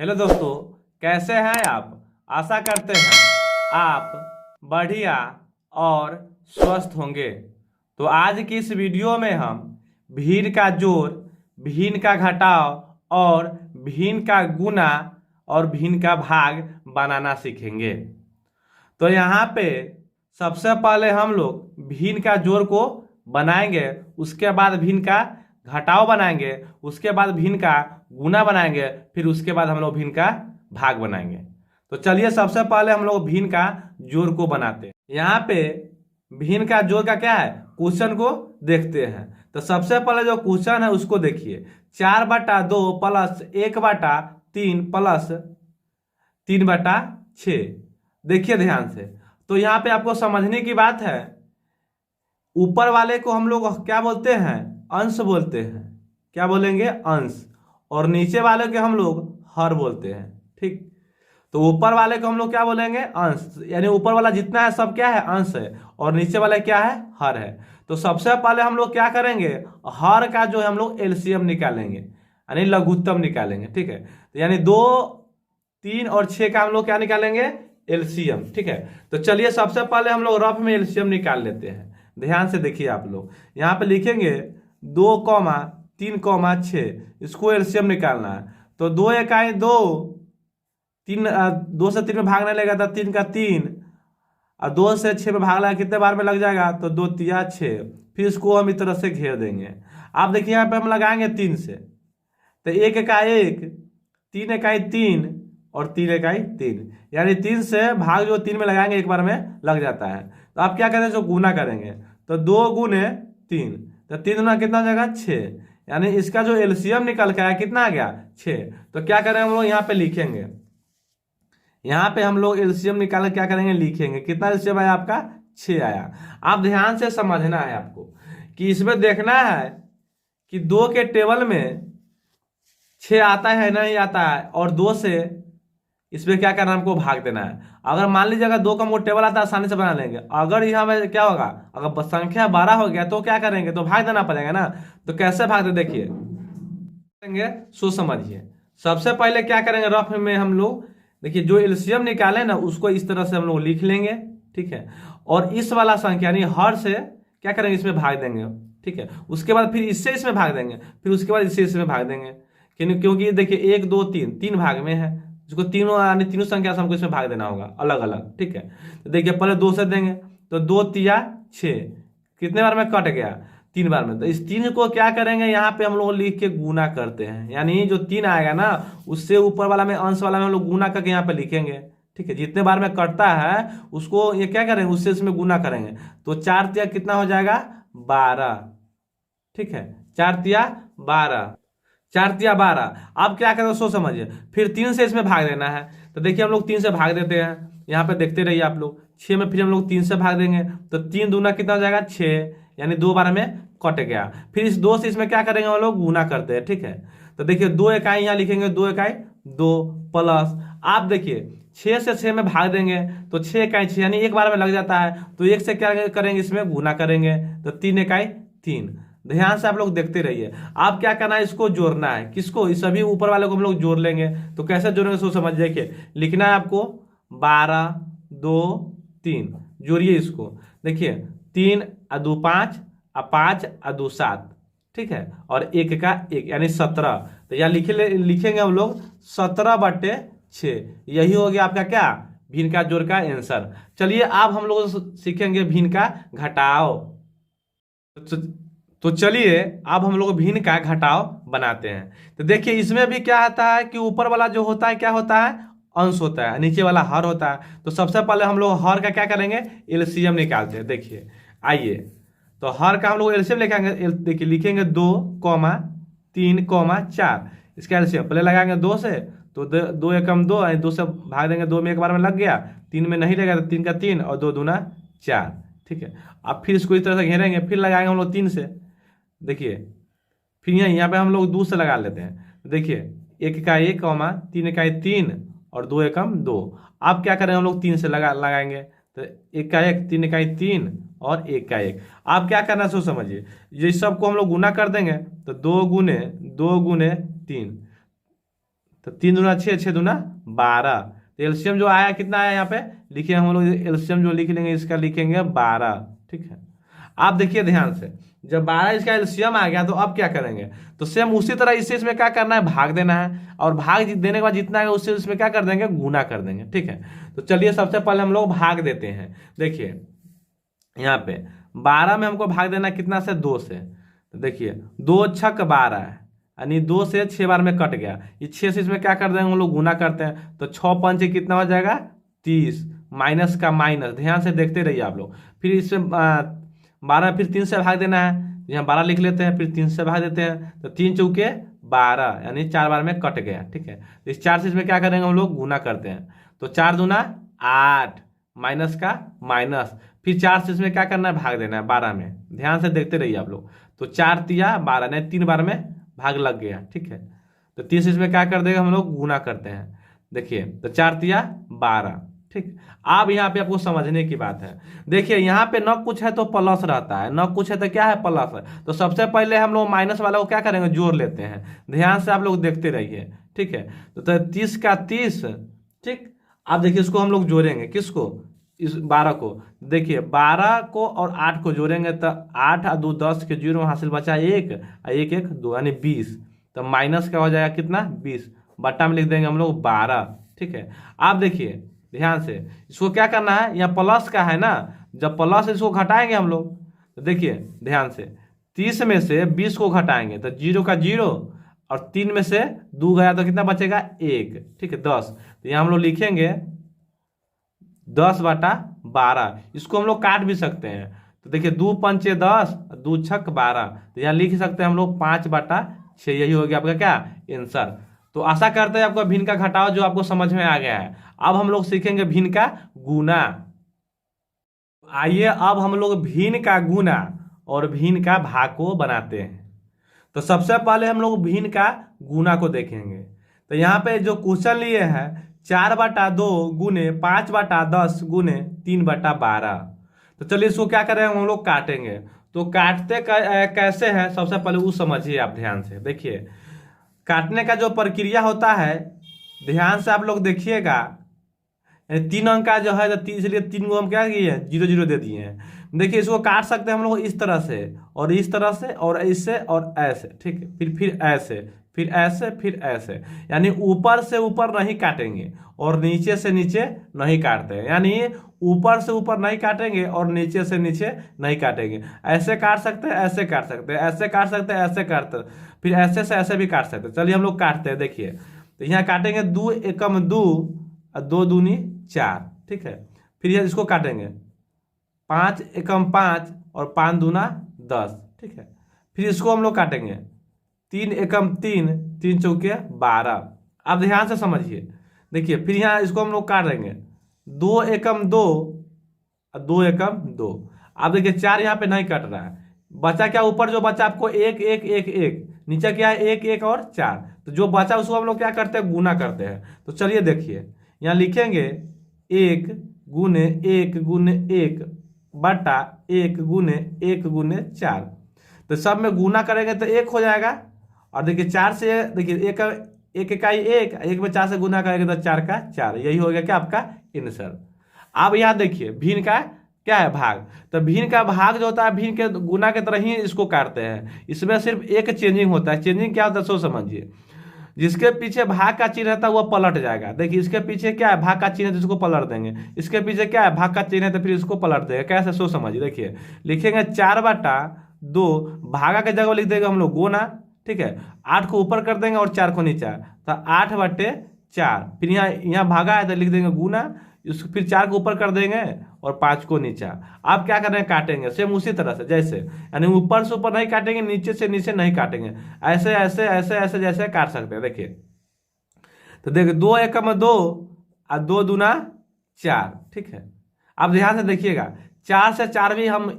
Hello दोस्तों, कैसे हैं आप। आशा करते हैं आप बढ़िया और स्वस्थ होंगे। तो आज की इस वीडियो में हम भिन्न का जोड़, भिन्न का घटाव और भिन्न का गुणा और भिन्न का भाग बनाना सीखेंगे। तो यहाँ पे सबसे पहले हम लोग भिन्न का जोड़ को बनाएंगे, उसके बाद भिन्न का घटाव बनाएंगे, उसके बाद भिन्न का गुना बनाएंगे, फिर उसके बाद हम लोग भिन्न का भाग बनाएंगे। तो चलिए सबसे पहले हम लोग भिन्न का जोड़ को बनाते हैं। यहाँ पे भिन्न का जोड़ का क्या है, क्वेश्चन को देखते हैं। तो सबसे पहले जो क्वेश्चन है उसको देखिए, 4/2 प्लस 1/3 प्लस 3/6। देखिए ध्यान से। तो यहाँ पे आपको समझने की बात है, ऊपर वाले को हम लोग क्या बोलते हैं, अंश बोलते हैं। क्या बोलेंगे, अंश। और नीचे वाले के हम लोग हर बोलते हैं। ठीक। तो ऊपर वाले को हम लोग क्या बोलेंगे, अंश। यानी ऊपर वाला जितना है सब क्या है, अंश है, और नीचे वाला क्या है, हर है। तो सबसे पहले हम लोग क्या करेंगे, हर का जो है हम लोग एलसीएम निकालेंगे, यानी लघुत्तम निकालेंगे। ठीक है। तो यानी 2, 3 और 6 का हम लोग क्या निकालेंगे, एलसीएम। ठीक है। तो चलिए सबसे पहले हम लोग रफ में एलसीएम निकाल लेते हैं। ध्यान से देखिए आप लोग, यहाँ पे लिखेंगे 2,3,6, इसको एलसीएम निकालना है। तो 2 इकाई 2, 3, 2 से 3 में भागने लगेगा तो 3 का 3, और 2 से 6 में भागना कितने बार में लग जाएगा, तो 2 तिया 6। फिर इसको हम इस तरह से घेर देंगे। आप देखिए यहाँ पे हम लगाएंगे 3 से, तो 1 इकाई 1, 3 इकाई 3 और 3 इकाई 3, यानी 3 से भाग जो 3 में लगाएंगे एक बार में लग जाता है। तो आप क्या करेंगे, जो गुना करेंगे, तो 2 गुने 3, तो 3 गुना कितना हो जाएगा, 6। यानी इसका जो एलसीएम निकल के आया कितना आ गया, 6। तो क्या करेंगे हम लोग, यहाँ पे लिखेंगे, यहाँ पे हम लोग एलसीएम निकाल के क्या करेंगे, लिखेंगे। कितना एलसीएम आया आपका, 6 आया। आप ध्यान से समझना है आपको कि इसमें देखना है कि 2 के टेबल में 6 आता है नहीं आता है, और 2 से इसमें क्या करना है, हमको भाग देना है। अगर मान लीजिए अगर 2 का हमको टेबल आता है, आसानी से बना लेंगे। अगर यहाँ में क्या होगा, अगर संख्या 12 हो गया तो क्या करेंगे, तो भाग देना पड़ेगा ना। तो कैसे भाग दे, देखिए सोच समझिए। सबसे पहले क्या करेंगे, रफ में हम लोग देखिए जो एलसीएम निकाले ना, उसको इस तरह से हम लोग लिख लेंगे। ठीक है। और इस वाला संख्या यानी हर से क्या करेंगे, इसमें भाग देंगे। ठीक है। उसके बाद फिर इससे इसमें भाग देंगे, फिर उसके बाद इससे इसमें भाग देंगे। क्योंकि देखिए 1, 2, 3 3 भाग में है, इसको तीनों यानी तीनों संख्या से हमको इसमें भाग देना होगा अलग अलग। ठीक है। तो देखिए पहले 2 से देंगे, तो 2 तिया 6, कितने बार में कट गया, 3 बार में। तो इस 3 को क्या करेंगे, यहाँ पे हम लोग लिख के गुना करते हैं। यानी जो 3 आएगा ना, उससे ऊपर वाला में अंश वाला में हम लोग गुना करके यहाँ पे लिखेंगे। ठीक है। जितने बार में कटता है उसको ये क्या करेंगे, उससे इसमें गुना करेंगे। तो 4 तिया कितना हो जाएगा, 12। ठीक है। 4 तिया 12, 4 तिया 12। अब क्या करें, सोच समझिए। फिर 3 से इसमें भाग देना है। तो देखिए हम लोग 3 से भाग देते हैं, यहाँ पे देखते रहिए आप लोग। 6 में फिर हम लोग 3 से भाग देंगे, तो 3 दूना कितना हो जाएगा, 6, यानी 2 बार में कट गया। फिर इस 2 से इसमें क्या करेंगे, हम लोग गुना करते हैं। ठीक है। तो देखिए 2 इकाई यहाँ लिखेंगे, 2 इकाई 2 प्लस, आप देखिए 6 से 6 में भाग देंगे, तो 6 इकाई 6, यानी एक बार में लग जाता है। तो 1 से क्या करेंगे, इसमें गुना करेंगे, तो 3 इकाई 3। ध्यान से आप लोग देखते रहिए। आप क्या करना है, इसको जोड़ना है। किसको, इस सभी ऊपर वाले को हम लोग जोड़ लेंगे। तो कैसे जोड़ेंगे, सो समझ देखिए। लिखना है आपको 12, 2, 3, जोड़िए इसको। देखिए 3 और 2 5, और 5 और 2 7। ठीक है। और 1 का 1 यानी 17। तो यहाँ लिखेंगे हम लोग 17/6। यही हो गया आपका क्या, भिन्न का जोड़ का आंसर। चलिए अब हम लोग सीखेंगे भिन्न का घटाव। तो चलिए अब हम लोग भिन्न का घटाव बनाते हैं। तो देखिए इसमें भी क्या आता है कि ऊपर वाला जो होता है क्या होता है, अंश होता है, नीचे वाला हर होता है। तो सबसे पहले हम लोग हर का क्या करेंगे, एलसीएम निकालते हैं। देखिए आइए, तो हर का हम लोग एलसीएम लिखेंगे। देखिए लिखेंगे 2, 3, 4, इसका एलसीएम पहले लगाएंगे 2 से, तो 2 एकम 2, 2 से भाग देंगे, 2 में एक बार में लग गया, 3 में नहीं लगेगा, तो 3 का 3 और 2 दूना 4। ठीक है। अब फिर इसको इस तरह से घेरेंगे, फिर लगाएंगे हम लोग 3 से। देखिए फिर यहाँ पे हम लोग 2 से लगा लेते हैं। देखिए 1 का 1, 3 इकाई 3 और 2 एकम 2। अब क्या करेंगे, हम लोग 3 से लगाएंगे, तो 1 का 1, 3 इकाई 3 और 1 का 1। आप क्या करना सोच समझिए, ये सबको हम लोग गुना कर देंगे, तो 2 गुने 3, तो 3 दूना 6, 6 दूना 12। तो एलसीएम जो आया कितना आया यहाँ पे लिखे हम लोग, एलसीएम जो लिख लेंगे इसका लिखेंगे 12। ठीक है, आप देखिए ध्यान से, जब 12 इसका एलसीएम आ गया तो अब क्या करेंगे, तो सेम उसी तरह इससे इसमें क्या करना है, भाग देना है, और भाग देने के बाद जितना है उससे उसमें क्या कर देंगे, गुना कर देंगे। ठीक है, तो चलिए सबसे पहले हम लोग भाग देते हैं। देखिए यहाँ पे 12 में हमको भाग देना कितना से, 2 से। तो देखिए 2 छक 12 है, यानी 2 से 6 बार में कट गया। ये 6 से इसमें क्या कर देंगे हम लोग, गुना करते हैं। तो 6 पंचे कितना हो जाएगा, 30, माइनस का माइनस, ध्यान से देखते रहिए आप लोग। फिर इसमें 12 फिर 3 से भाग देना है, यहाँ 12 लिख लेते हैं, फिर 3 से भाग देते हैं। तो 3 चौके 12, यानी 4 बार में कट गया। ठीक है, तो इस 4 से इसमें क्या करेंगे हम लोग, गुना करते हैं। तो 4 दूना 8, माइनस का माइनस, फिर 4 से इसमें क्या करना है, भाग देना है 12 में। ध्यान से देखते रहिए आप लोग। तो 4 तिया 12, नहीं 3 बार में भाग लग गया। ठीक है, तो 3 से इसमें क्या कर देगा हम लोग, गुना करते हैं। देखिए तो 4 तिया 12। ठीक, अब यहाँ पे आपको समझने की बात है। देखिए यहाँ पे न कुछ है तो प्लस रहता है, न कुछ है तो क्या है, प्लस है। तो सबसे पहले हम लोग माइनस वाला को क्या करेंगे, जोड़ लेते हैं। ध्यान से आप लोग देखते रहिए। ठीक है, तो 30 का 30। ठीक, अब देखिए इसको हम लोग जोड़ेंगे, किसको, इस 12 को। देखिए 12 को और 8 को जोड़ेंगे तो 8 और 2 10 के 0 हासिल बचा 1, 1 1 2, यानी 20। तो माइनस का हो जाएगा कितना, 20, बट्टा में लिख देंगे हम लोग 12। ठीक है, आप देखिए ध्यान से, इसको क्या करना है, यहाँ प्लस का है ना, जब प्लस इसको घटाएंगे हम लोग, तो देखिए ध्यान से 30 में से 20 को घटाएंगे तो 0 का 0, और 3 में से 2 गया तो कितना बचेगा, 1। ठीक है, 10। तो यहाँ हम लोग लिखेंगे 10/12। इसको हम लोग काट भी सकते हैं। तो देखिए 2 पंचे 10, 2 छक 12। तो यहाँ लिख सकते हैं हम लोग 5/6। यही हो गया आपका क्या, आंसर। तो आशा करते हैं आपको भिन्न का घटाव जो आपको समझ में आ गया है। अब हम लोग सीखेंगे भिन्न का गुना। आइए अब हम लोग भिन्न का गुना और भिन्न का भाग को बनाते हैं। तो सबसे पहले हम लोग भिन्न का गुना को देखेंगे। तो यहाँ पे जो क्वेश्चन लिए है, 4/2 गुने 5/10 गुने 3/12। तो चलिए इसको क्या करेंगे, हम लोग काटेंगे। तो काटते कैसे हैं, सबसे पहले वो समझिए आप ध्यान से। देखिए काटने का जो प्रक्रिया होता है, ध्यान से आप लोग देखिएगा। 3 अंक का जो है, तो इसलिए 3 को हम क्या किए हैं, 0 0 दे दिए हैं। देखिए इसको काट सकते हैं हम लोग इस तरह से, और इस तरह से, और इससे, और ऐसे। ठीक है, फिर ऐसे, फिर ऐसे, फिर ऐसे, यानी ऊपर से ऊपर नहीं काटेंगे और नीचे से नीचे नहीं काटते हैं। यानी ऊपर से ऊपर नहीं काटेंगे और नीचे से नीचे नहीं काटेंगे। ऐसे काट सकते हैं, ऐसे काट सकते हैं, ऐसे काट सकते हैं, ऐसे काटते, फिर ऐसे से ऐसे भी काट सकते हैं। चलिए हम लोग काटते हैं। देखिए तो यहाँ काटेंगे 2 एकम 2 और 2 दूनी 4। ठीक है, फिर यह इसको काटेंगे 5 एकम 5 और 5 दूना 10। ठीक है, फिर इसको हम लोग काटेंगे 3 एकम 3, 3 चौके 12। अब ध्यान से समझिए। देखिए फिर यहाँ इसको हम लोग काट देंगे 2 एकम 2 और 2 एकम 2। अब देखिए 4 यहाँ पे नहीं कट रहा है, बचा क्या, ऊपर जो बचा आपको 1 1 1 1, नीचे क्या है 1 1 और 4। तो जो बचा उसको हम लोग क्या करते हैं, गुना करते हैं। तो चलिए देखिए यहाँ लिखेंगे 1 गुने 1 गुने 1 बटा 1 गुने 1 गुने 4। तो सब में गुना करेंगे तो 1 हो जाएगा। और देखिए 4 से, देखिए 1 इकाई 1, 1 में 4 से गुना करेंगे तो 4 का 4। यही हो गया क्या आपका आंसर। अब यहाँ देखिए भिन्न का क्या है, भाग। तो भिन्न का भाग जो होता है, भिन्न के गुना के तरह ही इसको काटते हैं। इसमें सिर्फ एक चेंजिंग होता है। चेंजिंग क्या होता है सो समझिए। जिसके पीछे भाग का चिन्ह रहता है वह पलट जाएगा। देखिए इसके पीछे क्या है, भाग का चिन्ह है तो इसको पलट देंगे। इसके पीछे क्या है, भाग का चिन्ह है तो फिर इसको पलट देंगे। कैसे सो समझिए। देखिए लिखेंगे 4/2, भागा के जगह लिख देंगे हम लोग गुना। ठीक है, 8 को ऊपर कर देंगे और 4 को नीचे, तो 8/4। फिर यहाँ भागा है तो लिख देंगे गुना, इसको फिर 4 को ऊपर कर देंगे और 5 को नीचे। आप क्या करेंगे, काटेंगे सेम उसी तरह से, जैसे यानी ऊपर से ऊपर नहीं काटेंगे, नीचे से नीचे नहीं काटेंगे, ऐसे ऐसे ऐसे ऐसे जैसे काट सकते हैं। देखिए तो देखिए 2 एकम 2 और 2 दूना 4। ठीक है, अब ध्यान से देखिएगा 4 से 4 भी हम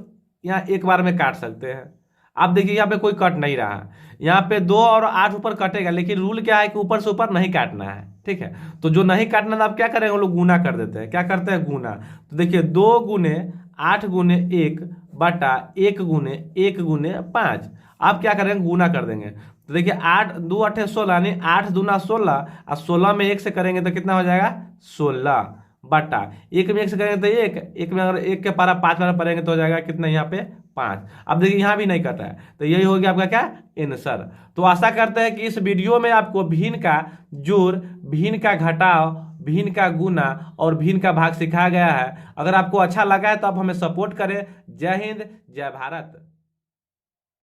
यहाँ एक बार में काट सकते हैं। अब देखिए यहाँ पे कोई कट नहीं रहा, यहाँ पे 2 और 8 ऊपर कटेगा, लेकिन रूल क्या है कि ऊपर से ऊपर नहीं काटना है। ठीक है, तो जो नहीं काटना था आप क्या करेंगे, हम लोग गुना कर देते हैं। क्या करते हैं, गुना। तो देखिए 2 गुने 8 गुने 1 बटा 1 गुने 1 गुने 5। आप क्या करेंगे, गुना कर देंगे। तो देखिए 8 2 8 16 यानी 8 दूना 16 और 16 में 1 से करेंगे तो कितना हो जाएगा 16 बटा 1 में 1 से करेंगे तो 1 में अगर 1 के पारा 5 बार पढ़ेंगे तो हो जाएगा कितना यहाँ पे 5। अब देखिए यहाँ भी नहीं कट रहा है, तो यही हो गया आपका क्या आंसर। तो आशा करते हैं कि इस वीडियो में आपको भिन्न का जोड़, भिन्न का घटाव, भिन्न का गुना और भिन्न का भाग सिखाया गया है। अगर आपको अच्छा लगा है तो आप हमें सपोर्ट करें। जय हिंद, जय भारत।